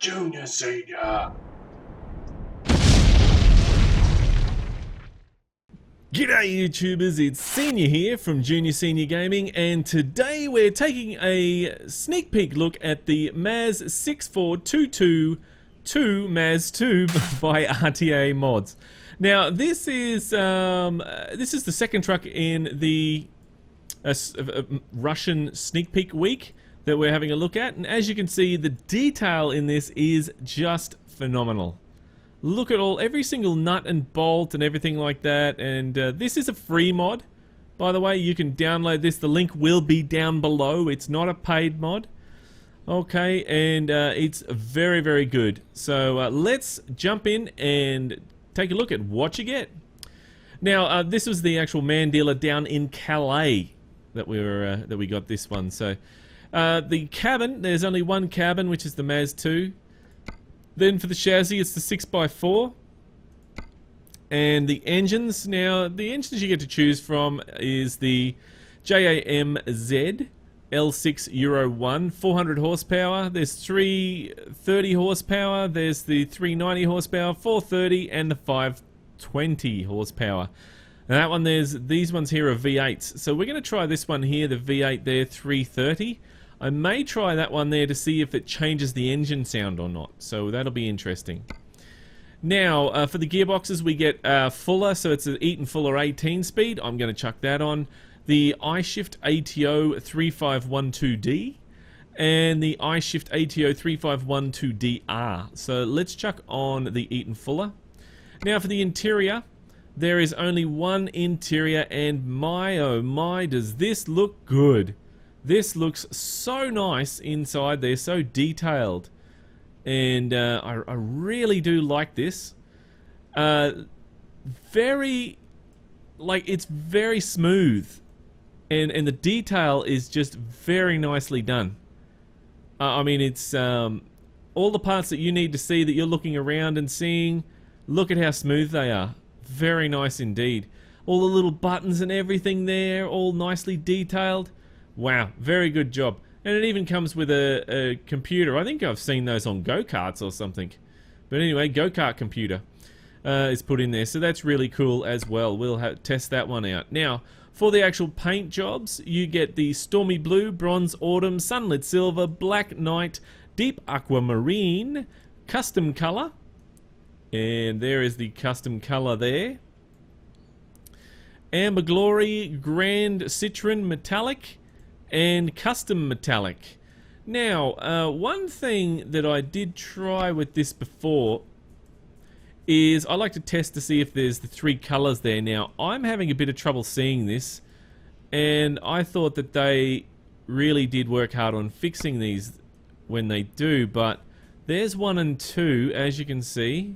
Junior Senior. G'day YouTubers, it's Senior here from Junior Senior Gaming, and today we're taking a sneak peek look at the MAZ 64222 MAZ 2 by RTA Mods. Now this is the second truck in the Russian sneak peek week that we're having a look at, and as you can see, the detail in this is just phenomenal. Look at every single nut and bolt and everything like that. And this is a free mod, by the way. You can download this. The link will be down below. It's not a paid mod. Okay, and it's very, very good. So let's jump in and take a look at what you get. Now, this was the actual man dealer down in Calais that we got this one. So the cabin, there's only one cabin, which is the MAZ 2. Then for the chassis, it's the 6x4. And the engines, now the engines you get to choose from is the JNR-SNR L6 Euro 1, 400 horsepower. There's 330 horsepower, there's the 390 horsepower, 430, and the 520 horsepower. And that one, these ones here are V8s. So we're going to try this one here, the V8 there, 330. I may try that one there to see if it changes the engine sound or not. So that'll be interesting. Now, for the gearboxes, we get Fuller, so it's an Eaton Fuller 18 speed. I'm going to chuck that on. The iShift ATO 3512D and the iShift ATO 3512DR. So let's chuck on the Eaton Fuller. Now for the interior, there is only one interior, and my oh my, does this look good. This looks so nice inside there, so detailed, and I really do like this. Very, like, it's very smooth, and the detail is just very nicely done. I mean, it's all the parts that you need to see that you're looking around and seeing. Look at how smooth they are. Very nice indeed. All the little buttons and everything there, all nicely detailed. Wow, very good job. And it even comes with a computer. I think I've seen those on go-karts or something. But anyway, go-kart computer is put in there. So that's really cool as well. We'll test that one out. Now, for the actual paint jobs, you get the Stormy Blue, Bronze Autumn, Sunlit Silver, Black Night, Deep Aquamarine, Custom Color. And there is the custom color there. Amber Glory, Grand Citron Metallic, and Custom Metallic. Now, one thing that I did try with this before is I like to test to see if there's the three colors there. Now, I'm having a bit of trouble seeing this, and I thought that they really did work hard on fixing these when they do, but there's 1 and 2, as you can see.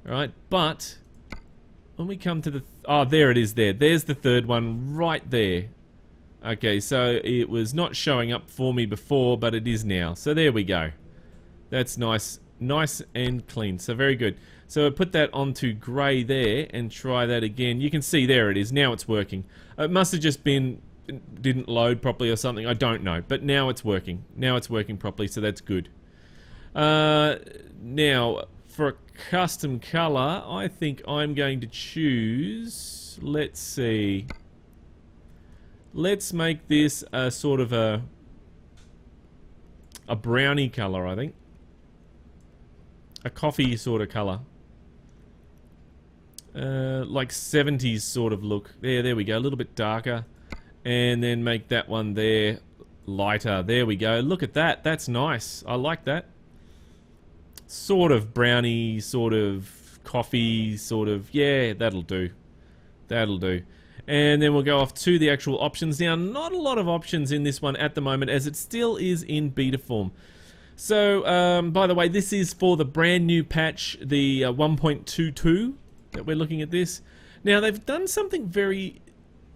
Right, but when we come to the... oh, there it is there. There's the third one right there. Okay, so it was not showing up for me before, but it is now. So there we go. That's nice. Nice and clean. So very good. So I put that onto grey there and try that again. You can see there it is. Now it's working. It must have just been... didn't load properly or something. I don't know. But now it's working. Now it's working properly, so that's good. Now, for a custom color, I think I'm going to choose... let's see... let's make this a sort of a brownie color, I think. A coffee sort of color. Like 70s sort of look. There we go. A little bit darker. And then make that one there lighter. There we go. Look at that. That's nice. I like that. Sort of brownie, sort of coffee, sort of... yeah, that'll do. That'll do. And then we'll go off to the actual options. Now, not a lot of options in this one at the moment, as it still is in beta form. So, by the way, this is for the brand new patch, the 1.22 that we're looking at this. Now, they've done something very,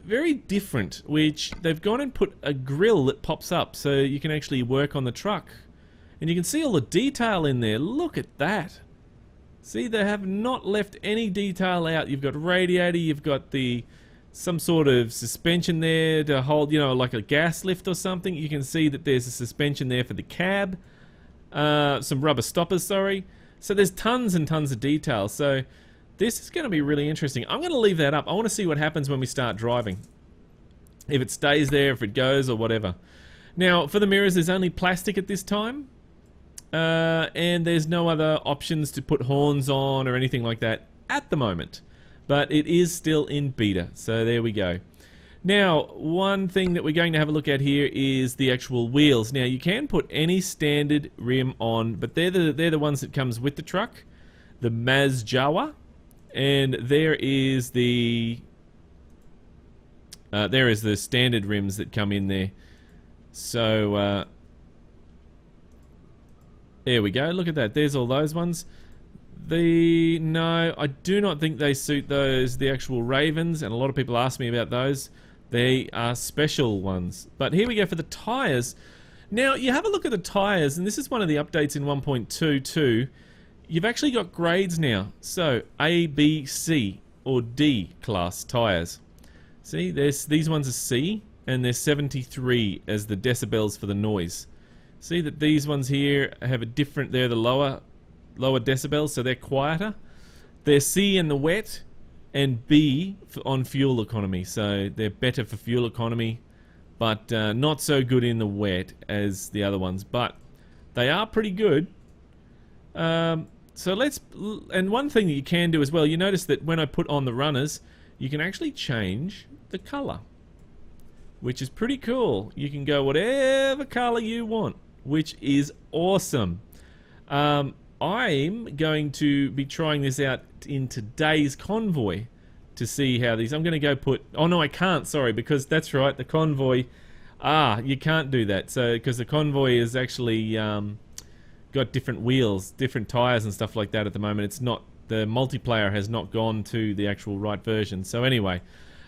very different, which they've gone and put a grill that pops up so you can actually work on the truck. And you can see all the detail in there. Look at that. See, they have not left any detail out. You've got radiator, you've got some sort of suspension there to hold, you know, like a gas lift or something. You can see that there's a suspension there for the cab. some rubber stoppers, sorry. So there's tons and tons of detail. So this is going to be really interesting. I'm going to leave that up. I want to see what happens when we start driving. If it stays there, if it goes, or whatever. Now, for the mirrors, there's only plastic at this time. And there's no other options to put horns on or anything like that at the moment. But it is still in beta. So there we go. Now, one thing that we're going to have a look at here is the actual wheels. Now, you can put any standard rim on, but they're the ones that comes with the truck. The MAZ Jawa. And there is the standard rims that come in there. So, there we go. Look at that. There's all those ones. No, I do not think they suit the actual Ravens, and a lot of people ask me about those. They are special ones. But here we go for the tyres. Now, you have a look at the tyres, and this is one of the updates in 1.22. You've actually got grades now. So, A, B, C, or D class tyres. See, these ones are C, and they're 73 as the decibels for the noise. See that these ones here have a different, they're the lower decibels, so they're quieter. They're C in the wet, and B on fuel economy, so they're better for fuel economy, but not so good in the wet as the other ones, but they are pretty good. So and one thing that you can do as well, you notice that when I put on the runners, you can actually change the color, which is pretty cool. You can go whatever color you want, which is awesome. I'm going to be trying this out in today's convoy to see how these... I'm going to go put... Oh, no, I can't, sorry, because that's right, the convoy... you can't do that. So, because the convoy is actually got different wheels, different tires and stuff like that at the moment. It's not... The multiplayer has not gone to the actual right version. So anyway,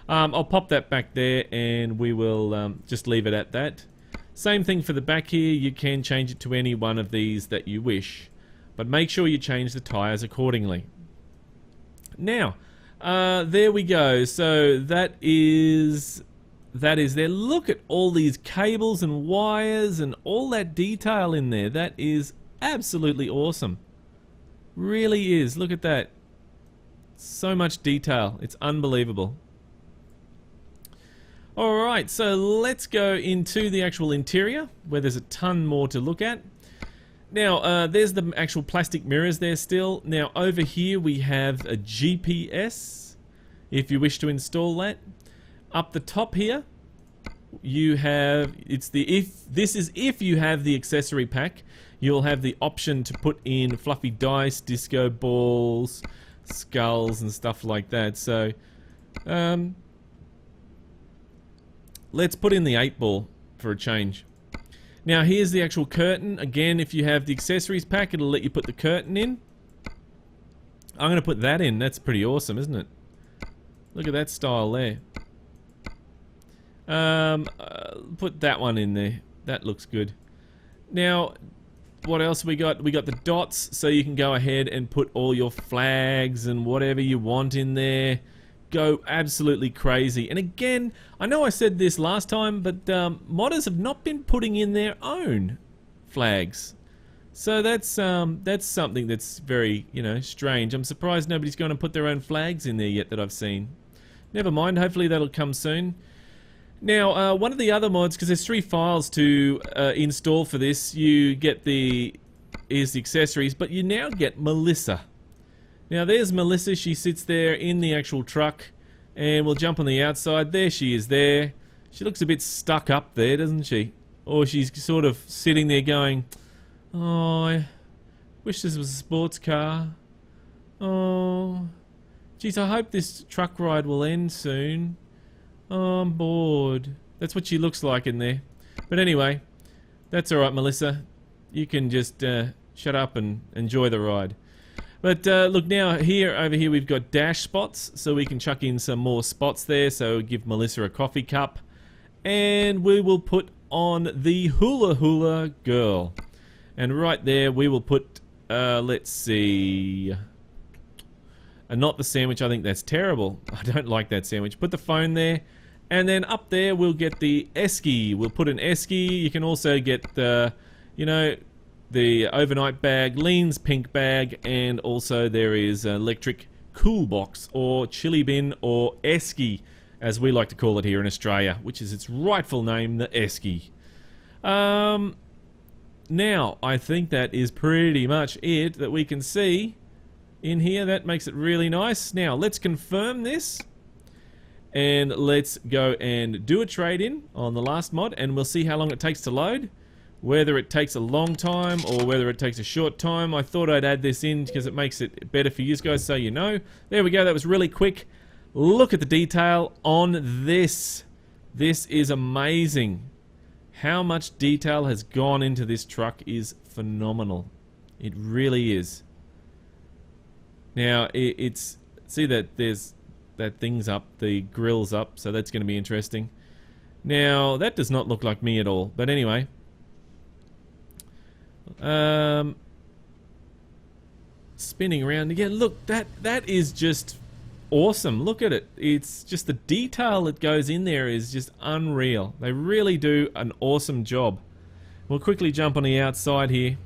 I'll pop that back there and we will just leave it at that. Same thing for the back here. You can change it to any one of these that you wish. But make sure you change the tyres accordingly. Now, there we go. So that is there. Look at all these cables and wires and all that detail in there. That is absolutely awesome. Really is. Look at that. So much detail. It's unbelievable. Alright, so let's go into the actual interior where there's a ton more to look at. Now, there's the actual plastic mirrors there still. Now, over here we have a GPS, if you wish to install that. Up the top here, you have, if you have the accessory pack, you'll have the option to put in fluffy dice, disco balls, skulls, and stuff like that. So, let's put in the 8-ball for a change. Now here's the actual curtain. Again, if you have the accessories pack, it'll let you put the curtain in. I'm going to put that in. That's pretty awesome, isn't it? Look at that style there. Put that one in there. That looks good. Now, what else we got? We got the dots, so you can go ahead and put all your flags and whatever you want in there. Go absolutely crazy. And again, I know I said this last time, but modders have not been putting in their own flags. So that's something that's very, strange. I'm surprised nobody's going to put their own flags in there yet that I've seen. Never mind, hopefully that'll come soon. Now, one of the other mods, because there's 3 files to install for this, you get here's the accessories, but you now get Melissa. Now there's Melissa, she sits there in the actual truck, and we'll jump on the outside. There she is there. She looks a bit stuck up there, doesn't she? Or she's sort of sitting there going, oh, I wish this was a sports car. Oh, geez, I hope this truck ride will end soon. Oh, I'm bored. That's what she looks like in there. But anyway, that's alright, Melissa. You can just shut up and enjoy the ride. But look now, over here we've got dash spots, so we can chuck in some more spots there, so give Melissa a coffee cup. And we will put on the Hula Hula Girl. And right there we will put, let's see, not the sandwich. I think that's terrible. I don't like that sandwich. Put the phone there. And then up there we'll get the esky. We'll put an esky. You can also get the, the overnight bag, Lean's pink bag, and also there is an electric cool box, or chili bin, or esky, as we like to call it here in Australia, which is its rightful name, the esky. Now, I think that is pretty much it that we can see in here. That makes it really nice. Now, let's confirm this, and let's go and do a trade-in on the last mod, and we'll see how long it takes to load. Whether it takes a long time or whether it takes a short time. I thought I'd add this in because it makes it better for you guys, so you know. There we go, that was really quick. Look at the detail on this. This is amazing. How much detail has gone into this truck is phenomenal. It really is. Now, it's... See that there's... That thing's up, the grill's up, so that's going to be interesting. Now, that does not look like me at all, but anyway... spinning around again. Look, that is just awesome. Look at it. It's just the detail that goes in there is just unreal. They really do an awesome job. We'll quickly jump on the outside here.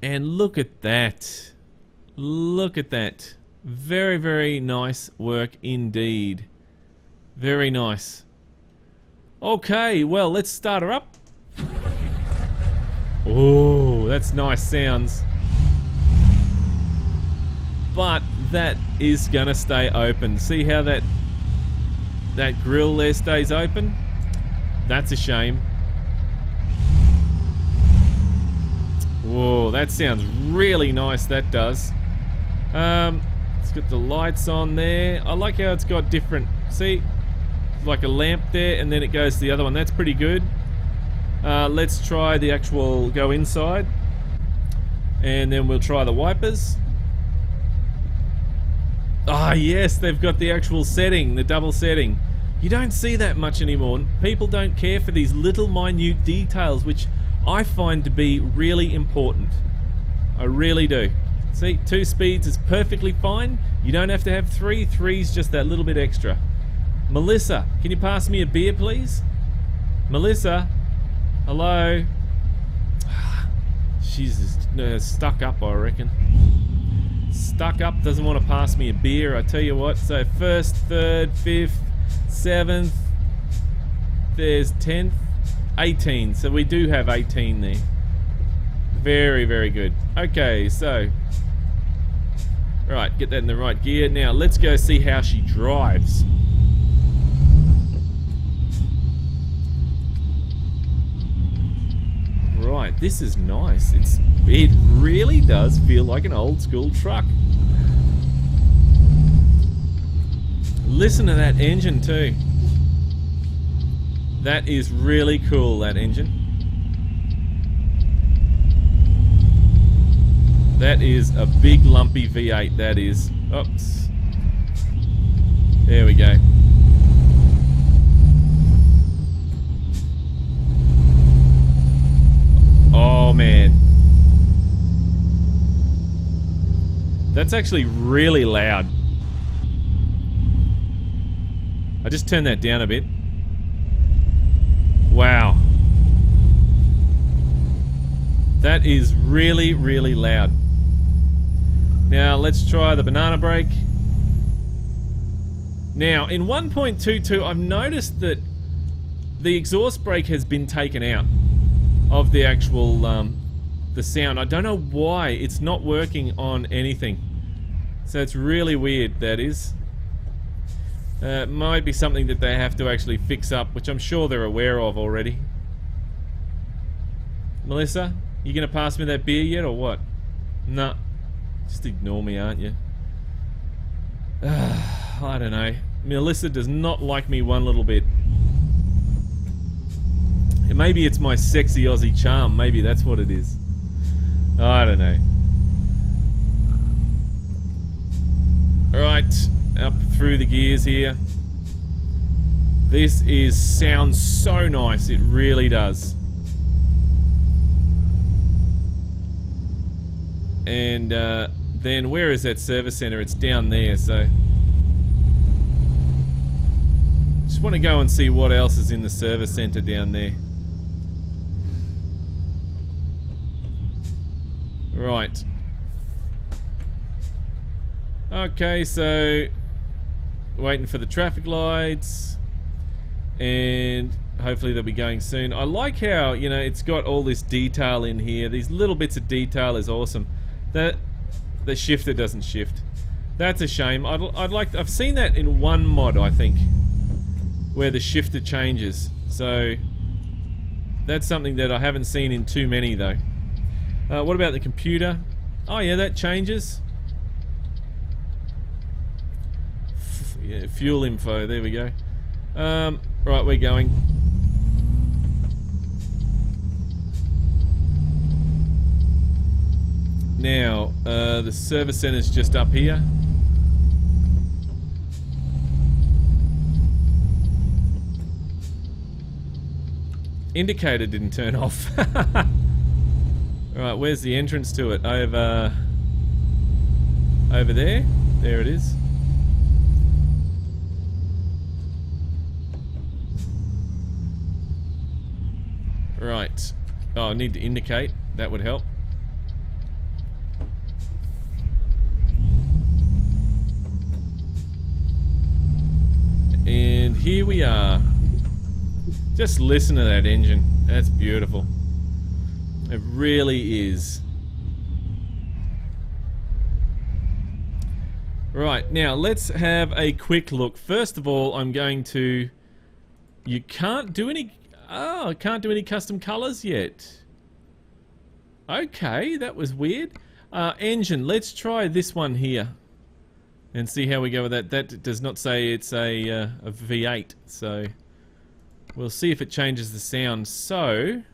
And look at that. Look at that. Very, very nice work indeed. Very nice. Okay, well, let's start her up. Oh, that's nice sounds. But that is gonna stay open. See how that grill there stays open? That's a shame. Whoa, that sounds really nice, that does. It's got the lights on there. I like how it's got different, see? Like a lamp there, and then it goes to the other one. That's pretty good. Let's try the actual go inside, and then we'll try the wipers. Ah, yes, they've got the actual setting, the double setting. You don't see that much anymore. People don't care for these little minute details, which I find to be really important. I really do. See, 2 speeds is perfectly fine. You don't have to have 3. 3's just that little bit extra. Melissa, can you pass me a beer, please? Melissa? Hello? She's just, stuck up, I reckon. Stuck up, doesn't want to pass me a beer, I tell you what. So 1st, 3rd, 5th, 7th, there's 10th, 18. So we do have 18 there. Very, very good. Okay, so... Right, get that in the right gear. Now, let's go see how she drives. Right, this is nice. It really does feel like an old school truck. Listen to that engine too. That is really cool, that engine. That is a big lumpy V8, that is. Oops. There we go. Oh man, that's actually really loud. I just turned that down a bit. Wow, that is really, really loud. Now let's try the banana brake. Now in 1.22 I've noticed that the exhaust brake has been taken out of the actual the sound. I don't know why it's not working on anything, so it's really weird. That is it might be something that they have to actually fix up, which I'm sure they're aware of already. Melissa, you gonna pass me that beer yet or what? Nah, just ignore me, aren't you? I don't know. Melissa does not like me one little bit. Maybe it's my sexy Aussie charm. Maybe that's what it is. I don't know. Alright, up through the gears here. This sounds so nice. It really does. And then where is that service center? It's down there, so... Just want to go and see what else is in the service center down there. Right. Okay, so waiting for the traffic lights, and hopefully they'll be going soon. I like how, you know, it's got all this detail in here. These little bits of detail is awesome. That the shifter doesn't shift. That's a shame. I've seen that in one mod, I think, where the shifter changes. So that's something that I haven't seen in too many though. What about the computer? Oh yeah, that changes. Yeah, fuel info, there we go. Right, we're going. Now, the service center's just up here. Indicator didn't turn off. Right, where's the entrance to it? Over there? There it is. Right. Oh, I need to indicate. That would help. And here we are. Just listen to that engine. That's beautiful. It really is. Right, now let's have a quick look. First of all, I'm going to... You can't do any... Oh, I can't do any custom colors yet. Okay, that was weird. Engine, let's try this one here. And see how we go with that. That does not say it's a V8, so... We'll see if it changes the sound. So...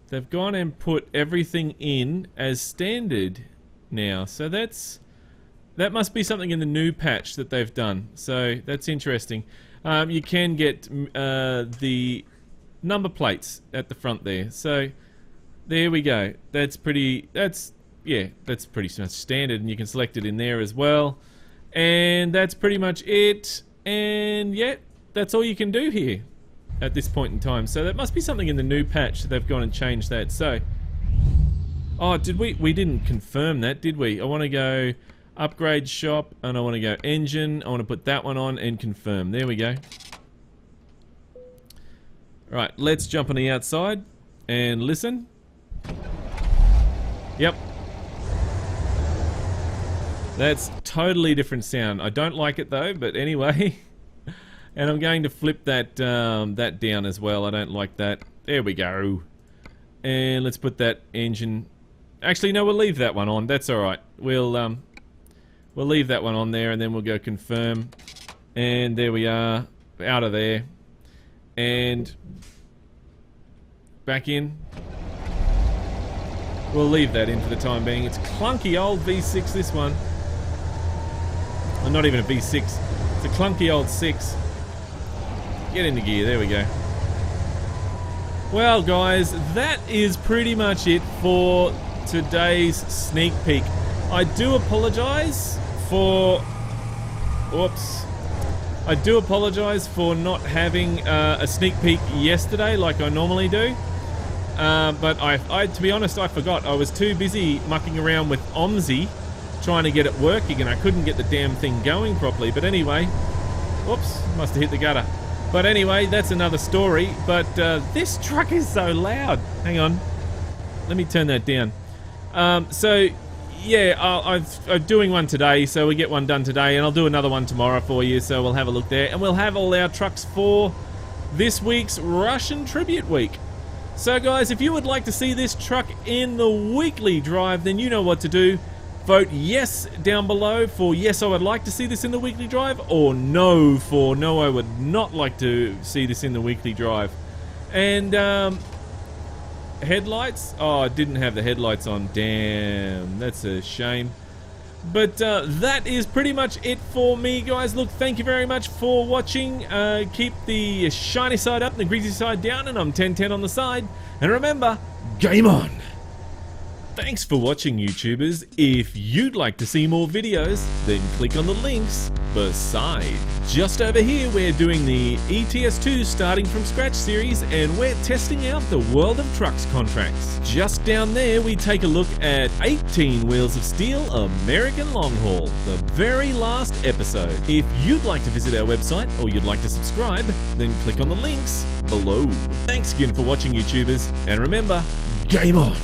They've gone and put everything in as standard now. So that's... That must be something in the new patch that they've done. So that's interesting. You can get the number plates at the front there. So there we go. That's pretty... Yeah, that's pretty much standard, and you can select it in there as well. And that's pretty much it. And yeah, that's all you can do here at this point in time. So that must be something in the new patch that they've gone and changed that. So, oh, did we didn't confirm that, did we? I want to go upgrade shop, and I want to go engine. I want to put that one on and confirm. There we go. Right, let's jump on the outside and listen. Yep. That's totally different sound. I don't like it though, but anyway. And I'm going to flip that that down as well. I don't like that. There we go. And let's put that engine... Actually, no, we'll leave that one on. That's alright. We'll leave that one on there, and then we'll go confirm. And there we are. Out of there. And... back in. We'll leave that in for the time being. It's clunky old V6, this one. Well, not even a V6. It's a clunky old 6. Get into gear. There we go. Well, guys, that is pretty much it for today's sneak peek. I do apologize for... Whoops. I do apologize for not having a sneak peek yesterday like I normally do. But I, to be honest, I forgot. I was too busy mucking around with OMSI, trying to get it working, and I couldn't get the damn thing going properly. But anyway, whoops, must have hit the gutter. But anyway, that's another story. But this truck is so loud. Hang on, let me turn that down. So yeah, I'm doing one today, so we get one done today, and I'll do another one tomorrow for you. So we'll have a look there, and we'll have all our trucks for this week's Russian Tribute Week. So guys, if you would like to see this truck in the weekly drive, then you know what to do. Vote yes down below for yes, I would like to see this in the weekly drive, or no for no, I would not like to see this in the weekly drive. And headlights? Oh, I didn't have the headlights on. Damn, that's a shame. But that is pretty much it for me, guys. Look, thank you very much for watching. Keep the shiny side up and the greasy side down, and I'm 1010 on the side. And remember, game on! Thanks for watching, YouTubers. If you'd like to see more videos, then click on the links beside. Just over here, we're doing the ETS2 starting from scratch series, and we're testing out the World of Trucks contracts. Just down there, we take a look at 18 Wheels of Steel American Long Haul, the very last episode. If you'd like to visit our website or you'd like to subscribe, then click on the links below. Thanks again for watching, YouTubers, and remember, game on!